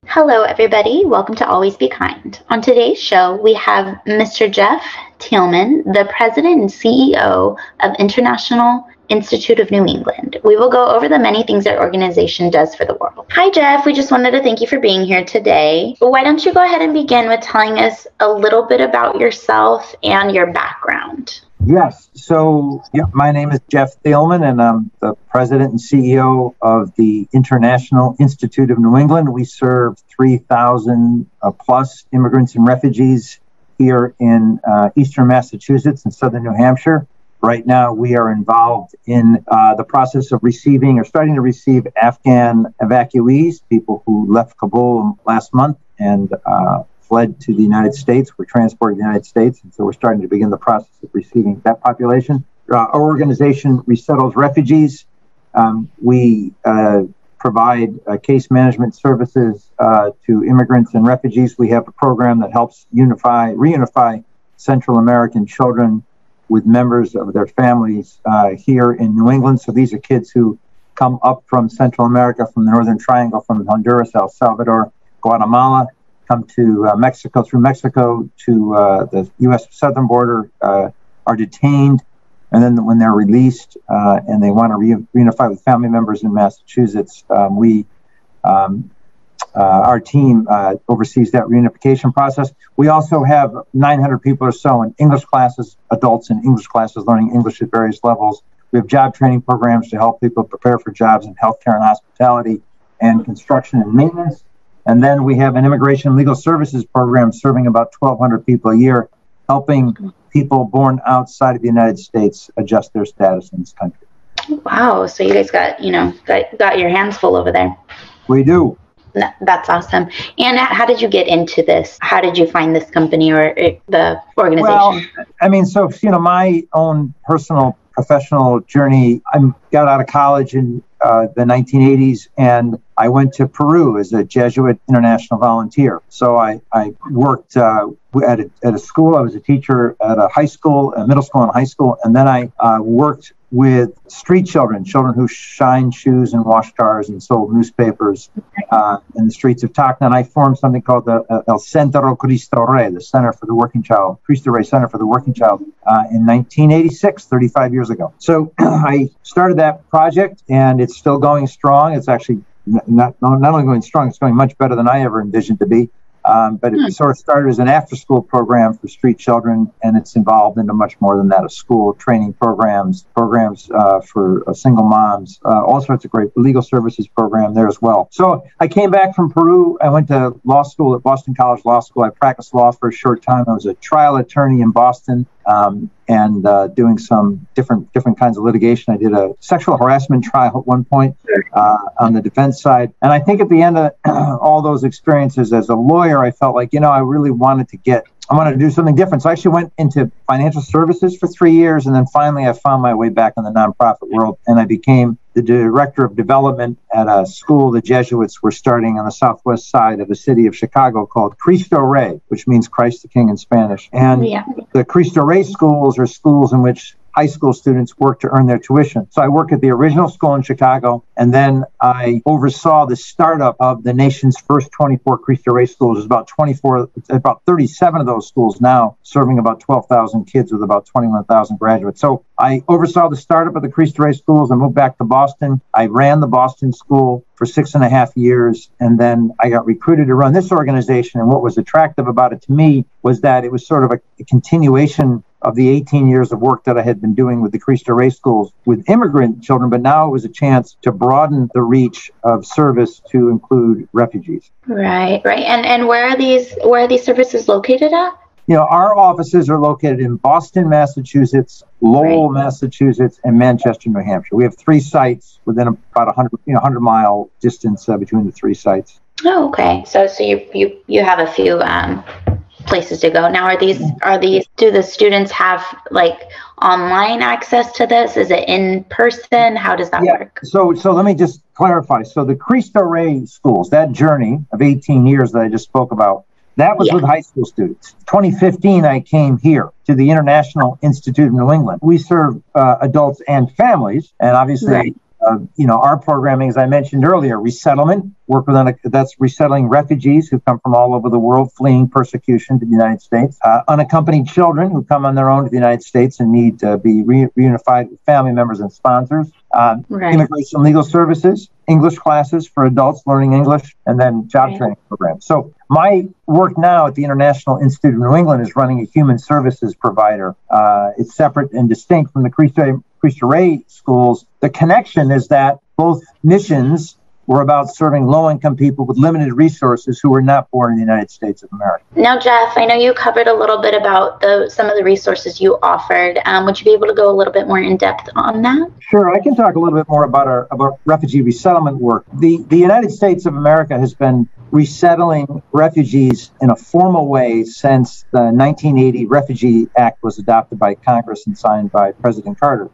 Hello, everybody. Welcome to Always Be Kind. On today's show, we have Mr. Jeff Thielman, the President and CEO of International Institute of New England. We will go over the many things our organization does for the world. Hi, Jeff. We just wanted to thank you for being here today. Why don't you go ahead and begin with telling us a little bit about yourself and your background? Yes. So, my name is Jeff Thielman, and I'm the President and CEO of the International Institute of New England. We serve 3,000 plus immigrants and refugees here in eastern Massachusetts and southern New Hampshire. Right now, we are involved in the process of receiving or starting to receive Afghan evacuees, people who left Kabul last month and fled to the United States, were transported to the United States, and so we're starting to begin the process of receiving that population. Our organization resettles refugees. We provide case management services to immigrants and refugees. We have a program that helps reunify Central American children with members of their families here in New England. So these are kids who come up from Central America, from the Northern Triangle, from Honduras, El Salvador, Guatemala, come to Mexico, through Mexico to the U.S. southern border, are detained, and then when they're released and they want to reunify with family members in Massachusetts, our team oversees that reunification process. We also have 900 people or so in English classes, adults in English classes learning English at various levels. We have job training programs to help people prepare for jobs in healthcare and hospitality and construction and maintenance. And then we have an immigration and legal services program serving about 1,200 people a year, helping people born outside of the United States adjust their status in this country. Wow. So you guys got your hands full over there. We do. That's awesome. And how did you get into this? How did you find this company or the organization? Well, my own personal professional journey, I got out of college in the 1980s, and I went to Peru as a Jesuit international volunteer. So I worked at a school. I was a teacher at a high school, a middle school and high school, and then I worked with street children who shined shoes and washed cars and sold newspapers in the streets of Tacna. And I formed something called the El Centro Cristo Rey, the Center for the Working Child, Cristo Rey Center for the Working Child, in 1986, 35 years ago. So I started that project, and it's still going strong. It's actually not only going strong, it's going much better than I ever envisioned to be. But it sort of started as an after-school program for street children, and it's evolved into much more than that: a school training programs for single moms, all sorts of great legal services program there as well. So I came back from Peru. I went to law school at Boston College Law School. I practiced law for a short time. I was a trial attorney in Boston. And doing some different kinds of litigation. I did a sexual harassment trial at one point on the defense side. And I think at the end of all those experiences as a lawyer, I felt like, I really wanted to do something different. So I actually went into financial services for 3 years. And then finally, I found my way back in the nonprofit world. And I became the director of development at a school the Jesuits were starting on the southwest side of the city of Chicago called Cristo Rey, which means Christ the King in Spanish. And the Cristo Rey schools are schools in which high school students work to earn their tuition. So I work at the original school in Chicago, and then I oversaw the startup of the nation's first 24 Cristo Rey schools. There's about 37 of those schools now, serving about 12,000 kids with about 21,000 graduates. So I oversaw the startup of the Cristo Rey schools. I moved back to Boston. I ran the Boston school for 6.5 years, and then I got recruited to run this organization. And what was attractive about it to me was that it was sort of a continuation of the 18 years of work that I had been doing with the Cristo Rey schools with immigrant children, but now it was a chance to broaden the reach of service to include refugees. Right. And where are these services located at? Our offices are located in Boston, Massachusetts, Lowell, Massachusetts, and Manchester, New Hampshire. We have 3 sites within about 100-mile distance between the 3 sites. Oh, okay. So you have a few places to go. Now, do the students have online access to this? Is it in person? How does that work? So let me just clarify. So the Cristo Rey schools, that journey of 18 years that I just spoke about, That was with high school students. 2015, I came here to the International Institute of New England. We serve adults and families, and obviously, our programming, as I mentioned earlier, resettlement, work with that's resettling refugees who come from all over the world fleeing persecution to the United States, unaccompanied children who come on their own to the United States and need to be reunified with family members and sponsors, immigration legal services, English classes for adults learning English, and then job training programs. So my work now at the International Institute of New England is running a human services provider. It's separate and distinct from the Cristo Rey schools. The connection is that both missions were about serving low-income people with limited resources who were not born in the United States of America. Now, Jeff, I know you covered a little bit about some of the resources you offered. Would you be able to go a little bit more in depth on that? Sure, I can talk a little bit more about refugee resettlement work. The United States of America has been resettling refugees in a formal way since the 1980 Refugee Act was adopted by Congress and signed by President Carter.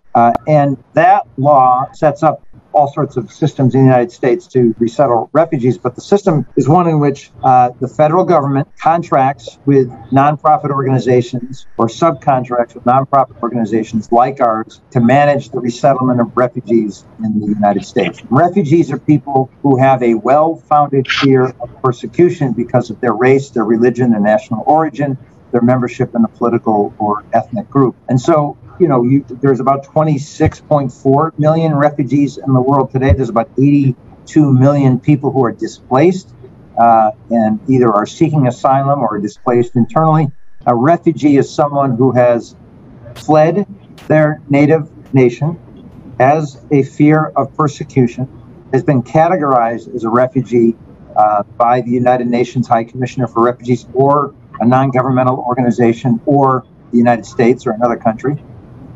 And that law sets up all sorts of systems in the United States to resettle refugees, but the system is one in which the federal government contracts with nonprofit organizations or subcontracts with nonprofit organizations like ours to manage the resettlement of refugees in the United States. Refugees are people who have a well-founded fear of persecution because of their race, their religion, their national origin, their membership in a political or ethnic group. And so there's about 26.4 million refugees in the world today. There's about 82 million people who are displaced and either are seeking asylum or are displaced internally. A refugee is someone who has fled their native nation, has a fear of persecution, has been categorized as a refugee by the United Nations High Commissioner for Refugees or a non-governmental organization or the United States or another country.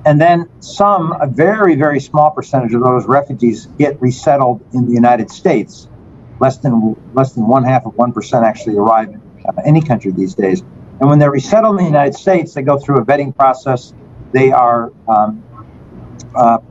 And then a very, very small percentage of those refugees get resettled in the United States. Less than 0.5% actually arrive in any country these days. And when they're resettled in the United States, they go through a vetting process. They are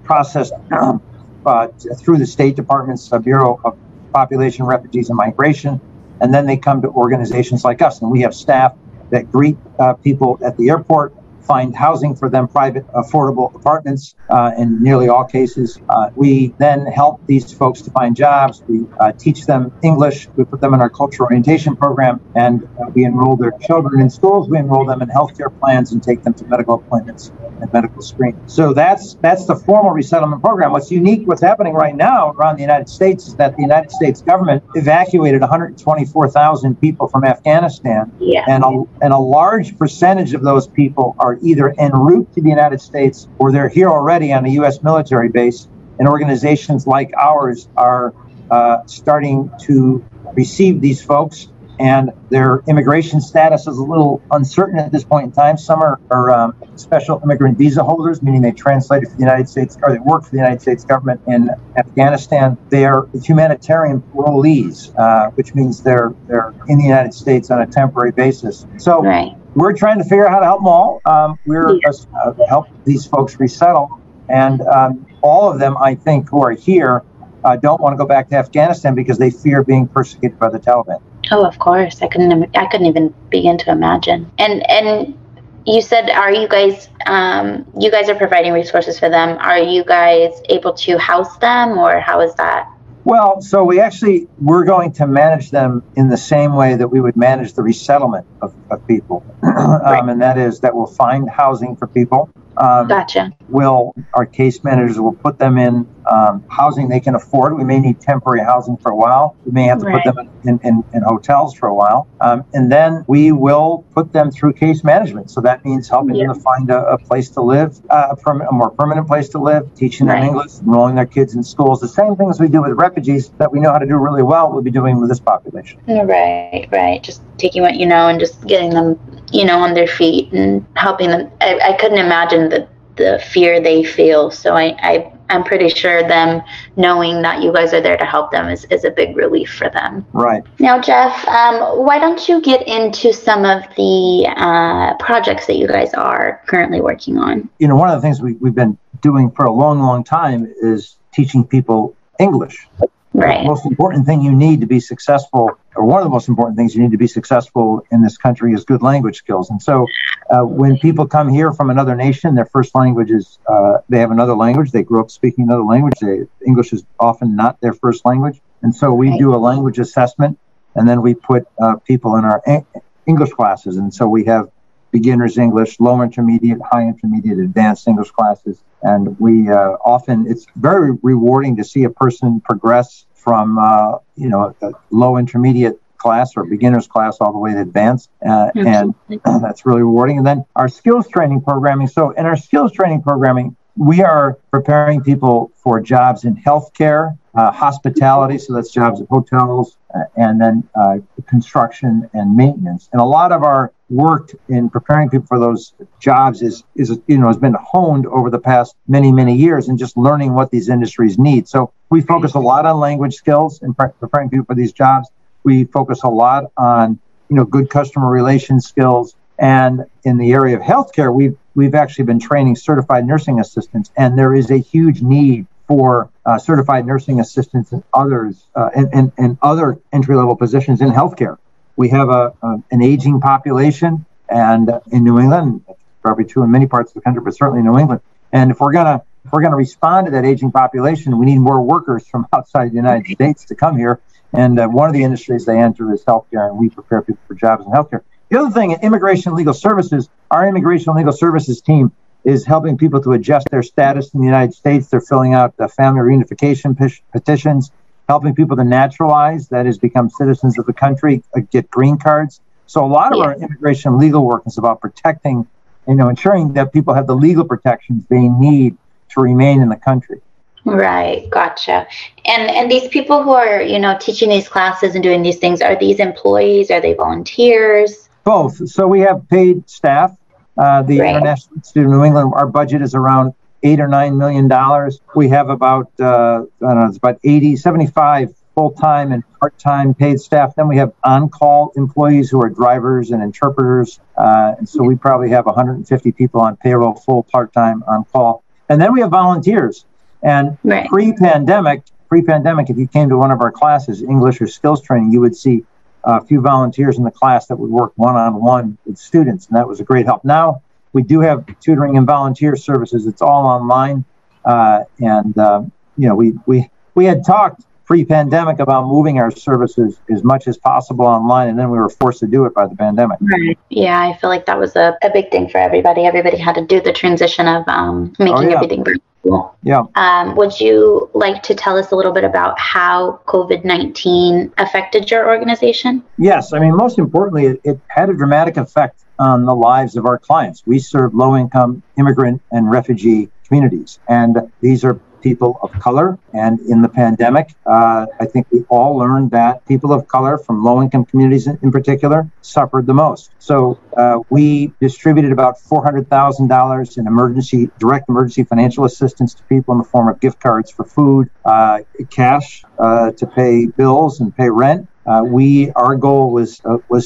processed through the State Department's Bureau of Population, Refugees, and Migration. And then they come to organizations like us. And we have staff that greet people at the airport, find housing for them, private, affordable apartments in nearly all cases. We then help these folks to find jobs. We teach them English. We put them in our cultural orientation program, and we enroll their children in schools. We enroll them in healthcare plans and take them to medical appointments and medical screening. So that's the formal resettlement program. What's happening right now around the United States is that the United States government evacuated 124,000 people from Afghanistan, and a large percentage of those people are either en route to the United States or they're here already on a U.S. military base, and organizations like ours are starting to receive these folks, and their immigration status is a little uncertain at this point in time. Some are special immigrant visa holders, meaning they translated for the United States, or they work for the United States government in Afghanistan. They are humanitarian parolees, which means they're in the United States on a temporary basis. So we're trying to figure out how to help them all. We're help these folks resettle, and all of them, I think, who are here don't want to go back to Afghanistan because they fear being persecuted by the Taliban. Oh, of course. I couldn't even begin to imagine. And you said, are you guys are providing resources for them? Are you guys able to house them, or how is that? Well, so we're going to manage them in the same way that we would manage the resettlement of people. And that is that we'll find housing for people. Gotcha. Our case managers will put them in housing they can afford. We may need temporary housing for a while. We may have to put them in hotels for a while. And then we will put them through case management. So that means helping them to find a place to live, a more permanent place to live, teaching them English, enrolling their kids in schools. The same things we do with refugees that we know how to do really well, we'll be doing with this population. Right. Just taking what you know and just getting them, on their feet and helping them. I couldn't imagine the fear they feel. So I'm pretty sure them knowing that you guys are there to help them is a big relief for them. Right. Now, Jeff, why don't you get into some of the projects that you guys are currently working on? One of the things we've been doing for a long, long time is teaching people English. Right. The most important thing you need to be successful, or one of the most important things you need to be successful in this country, is good language skills. And so when people come here from another nation, their first language is, they have another language. They grew up speaking another language. English is often not their first language. And so we do a language assessment, and then we put people in our English classes. And so we have beginner's English, low intermediate, high intermediate, advanced English classes. And we often, it's very rewarding to see a person progress from, a low intermediate class or beginner's class all the way to advanced. And that's really rewarding. And then our skills training programming. So in our skills training programming, we are preparing people for jobs in healthcare, hospitality, so that's jobs at hotels, and then construction and maintenance. And a lot of our work in preparing people for those jobs has been honed over the past many years and just learning what these industries need. So we focus a lot on language skills in preparing people for these jobs. We focus a lot on, good customer relations skills. And in the area of healthcare, we've actually been training certified nursing assistants, and there is a huge need for certified nursing assistants and others and other entry-level positions in healthcare. We have an aging population, and in New England, it's probably true in many parts of the country, but certainly in New England. And if we're gonna respond to that aging population, we need more workers from outside the United States to come here. And one of the industries they enter is healthcare, and we prepare people for jobs in healthcare. The other thing, in immigration and legal services, our immigration and legal services team is helping people to adjust their status in the United States. They're filling out the family reunification petitions, helping people to naturalize, that is, become citizens of the country, get green cards. So a lot of our immigration and legal work is about protecting, ensuring that people have the legal protections they need to remain in the country. Right. Gotcha. And these people who are, teaching these classes and doing these things, are these employees? Are they volunteers? Both. So we have paid staff. The International Institute of New England, our budget is around $8 or $9 million. We have about, it's about 75 full-time and part-time paid staff. Then we have on-call employees who are drivers and interpreters. And so we probably have 150 people on payroll, full, part-time, on-call. And then we have volunteers. And pre-pandemic, if you came to one of our classes, English or skills training, you would see a few volunteers in the class that would work one-on-one with students, and that was a great help. Now we do have tutoring and volunteer services. It's all online, we had talked pre-pandemic about moving our services as much as possible online, and then we were forced to do it by the pandemic. Right. Yeah, I feel like that was a big thing for everybody. Everybody had to do the transition of making everything virtual. Yeah. Would you like to tell us a little bit about how COVID-19 affected your organization? Yes. I mean, most importantly, it had a dramatic effect on the lives of our clients. We serve low-income immigrant and refugee communities, and these are people of color. And in the pandemic, I think we all learned that people of color from low-income communities in particular suffered the most. So we distributed about $400,000 in direct emergency financial assistance to people in the form of gift cards for food, cash to pay bills and pay rent. Our goal was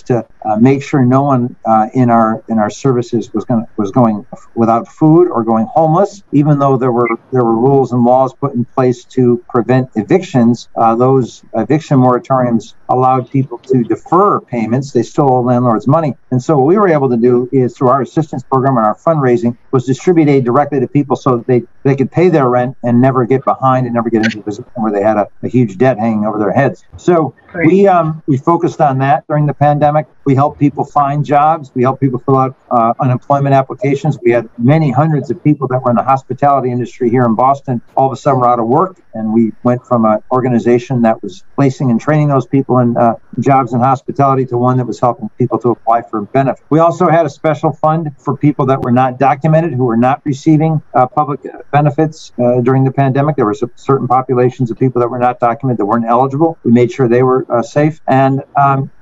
to make sure no one in our services was going without food or going homeless. Even though there were rules and laws put in place to prevent evictions, those eviction moratoriums allowed people to defer payments. They still owe landlords money. And so what we were able to do is, through our assistance program and our fundraising, was distribute aid directly to people so that they could pay their rent and never get behind and never get into a position where they had a huge debt hanging over their heads. So we focused on that during the pandemic. We helped people find jobs. We helped people fill out unemployment applications. We had many hundreds of people that were in the hospitality industry here in Boston all of a sudden were out of work. And we went from an organization that was placing and training those people in jobs in hospitality to one that was helping people to apply for benefits. We also had a special fund for people that were not documented, who were not receiving public benefits during the pandemic. There were certain populations of people that were not documented, that weren't eligible. We made sure they were safe. And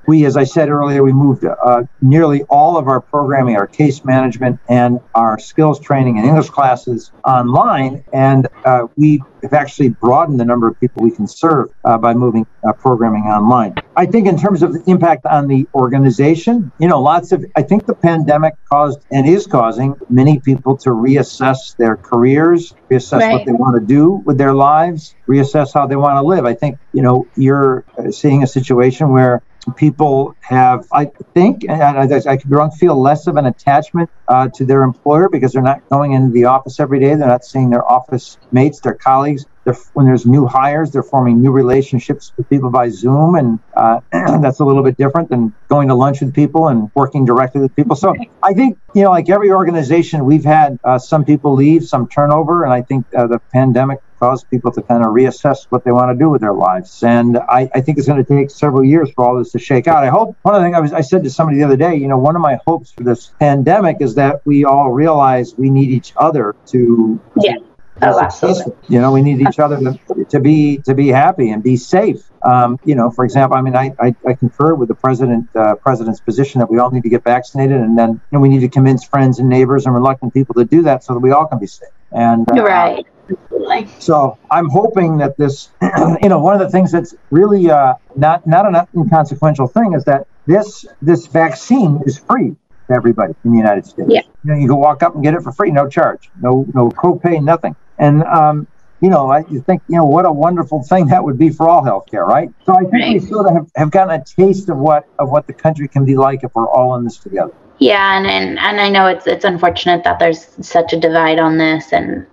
we, as I said earlier, we moved nearly all of our programming, our case management, and our skills training and English classes online. And we have actually broadened the number of people we can serve by moving programming online. I think in terms of the impact on the organization, I think the pandemic caused and is causing many people to reassess their careers, reassess what they want to do with their lives, reassess how they want to live. I think, you're seeing a situation where people have, I think, and I could be wrong, feel less of an attachment to their employer because they're not going into the office every day. They're not seeing their office mates, their colleagues. When there's new hires, they're forming new relationships with people by Zoom, and that's a little bit different than going to lunch with people and working directly with people. So I think, like every organization, we've had some people leave, some turnover, and I think the pandemic caused people to kind of reassess what they want to do with their lives. And I think it's going to take several years for all this to shake out. I hope, one of the things I said to somebody the other day, one of my hopes for this pandemic is that we all realize we need each other to absolutely. We need each other to be happy and be safe. For example, I concur with the president's position that we all need to get vaccinated, and then we need to convince friends and neighbors and reluctant people to do that so that we all can be safe. And right. So I'm hoping that this, one of the things that's really not an inconsequential thing is that this vaccine is free to everybody in the United States. Yeah. You can walk up and get it for free, no charge, no copay, nothing. And you think, what a wonderful thing that would be for all healthcare, right? So I think we sort of have gotten a taste of what the country can be like if we're all in this together. Yeah, and I know it's unfortunate that there's such a divide on this, and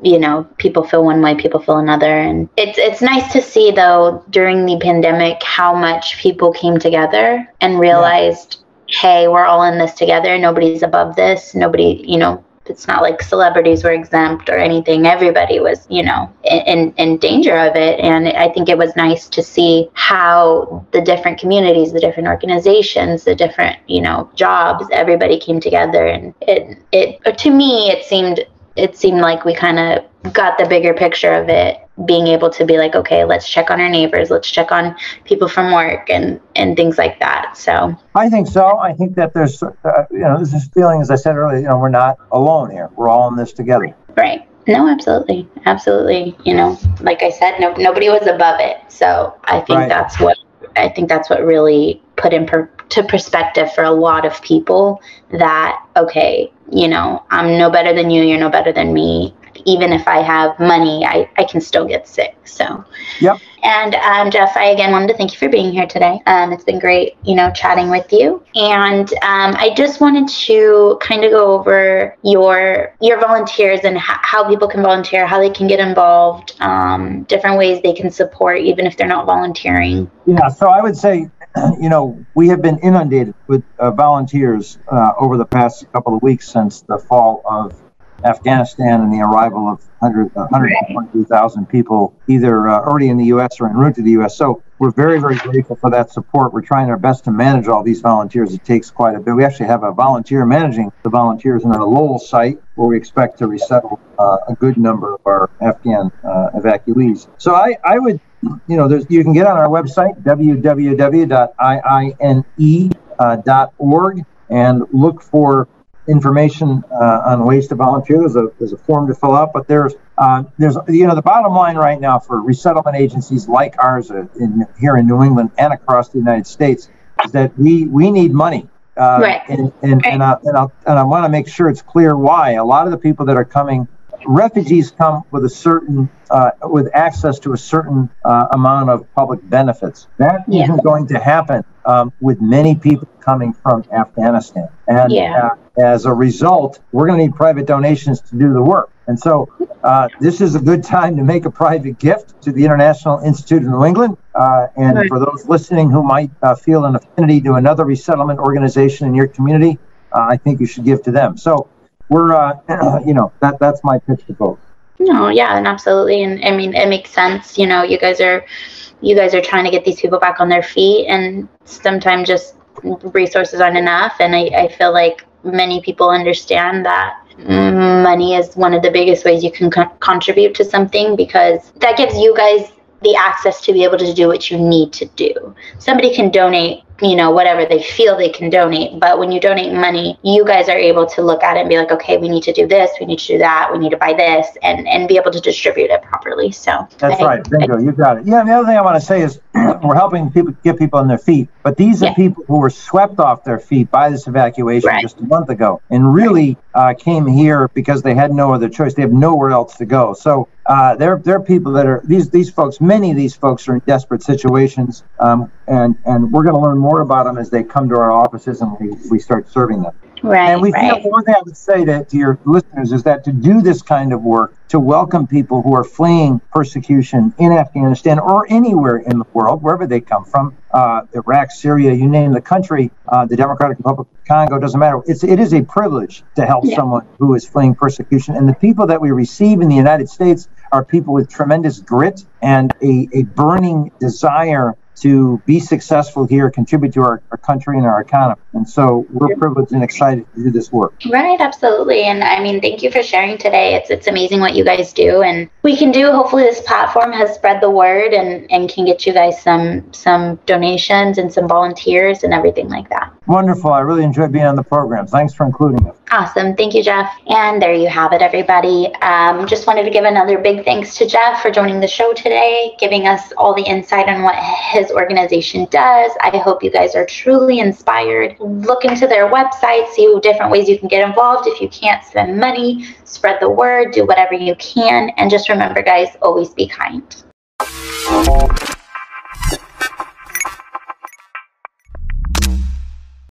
people feel one way, people feel another, and it's nice to see though during the pandemic how much people came together and realized, hey, we're all in this together. Nobody's above this. Nobody, it's not like celebrities were exempt or anything. Everybody was, in danger of it. And I think it was nice to see how the different communities, the different organizations, the different, jobs, everybody came together. And it to me, it seemed like we kind of got the bigger picture of it, being able to be like, okay, let's check on our neighbors, let's check on people from work and things like that. So I think so. I think that there's, there's this feeling, as I said earlier, we're not alone here. We're all in this together. Right. No, absolutely. Absolutely. Like I said, nobody was above it. So I think that's what really put into perspective for a lot of people that, okay, I'm no better than you, you're no better than me. Even if I have money, I can still get sick. So, yep. And Jeff, I again wanted to thank you for being here today. It's been great, chatting with you. And I just wanted to kind of go over your volunteers and how people can volunteer, how they can get involved, different ways they can support, even if they're not volunteering. Yeah. So I would say, we have been inundated with volunteers over the past couple of weeks since the fall of Afghanistan and the arrival of 123,000 people either already in the U.S. or en route to the U.S. So we're very, very grateful for that support. We're trying our best to manage all these volunteers. It takes quite a bit. We actually have a volunteer managing the volunteers in our Lowell site where we expect to resettle a good number of our Afghan evacuees. So I would, you can get on our website, www.iine.org, and look for information on ways to volunteer. There's a form to fill out, but there's the bottom line right now for resettlement agencies like ours here in New England and across the United States is that we need money. And I want to make sure it's clear why. A lot of the people that are coming, refugees come with a certain with access to a certain amount of public benefits. That isn't going to happen with many people coming from Afghanistan. And as a result, we're going to need private donations to do the work. And so this is a good time to make a private gift to the International Institute of New England. And for those listening who might feel an affinity to another resettlement organization in your community, I think you should give to them. So we're, that's my pitch to folks. No, yeah, and absolutely. And I mean, it makes sense. You guys are trying to get these people back on their feet, and sometimes just resources aren't enough. And I feel like many people understand that money is one of the biggest ways you can contribute to something, because that gives you guys the access to be able to do what you need to do. Somebody can donate whatever they feel they can donate. But when you donate money, you guys are able to look at it and be like, okay, we need to do this, we need to do that, we need to buy this, and be able to distribute it properly. So that's right. Bingo, you got it. Yeah, the other thing I want to say is we're helping people get people on their feet, but these are people who were swept off their feet by this evacuation just a month ago, and really came here because they had no other choice. They have nowhere else to go. So they're people that are these folks. Many of these folks are in desperate situations, and we're going to learn more about them as they come to our offices and we start serving them. Right. And we feel one thing I would say to your listeners is that to do this kind of work, to welcome people who are fleeing persecution in Afghanistan or anywhere in the world, wherever they come from, Iraq, Syria, you name the country, the Democratic Republic of Congo, doesn't matter. It is a privilege to help someone who is fleeing persecution. And the people that we receive in the United States are people with tremendous grit and a burning desire to be successful here, contribute to our country and our economy. And so we're privileged and excited to do this work. Right, absolutely. And I mean, thank you for sharing today. It's amazing what you guys do. And we can do, hopefully this platform has spread the word and can get you guys some donations and some volunteers and everything like that. Wonderful. I really enjoyed being on the program. Thanks for including us. Awesome. Thank you, Jeff. And there you have it, everybody. Just wanted to give another big thanks to Jeff for joining the show today, giving us all the insight on what his organization does. I hope you guys are truly inspired. Look into their website, see different ways you can get involved. If you can't spend money, spread the word, do whatever you can. And just remember, guys, always be kind.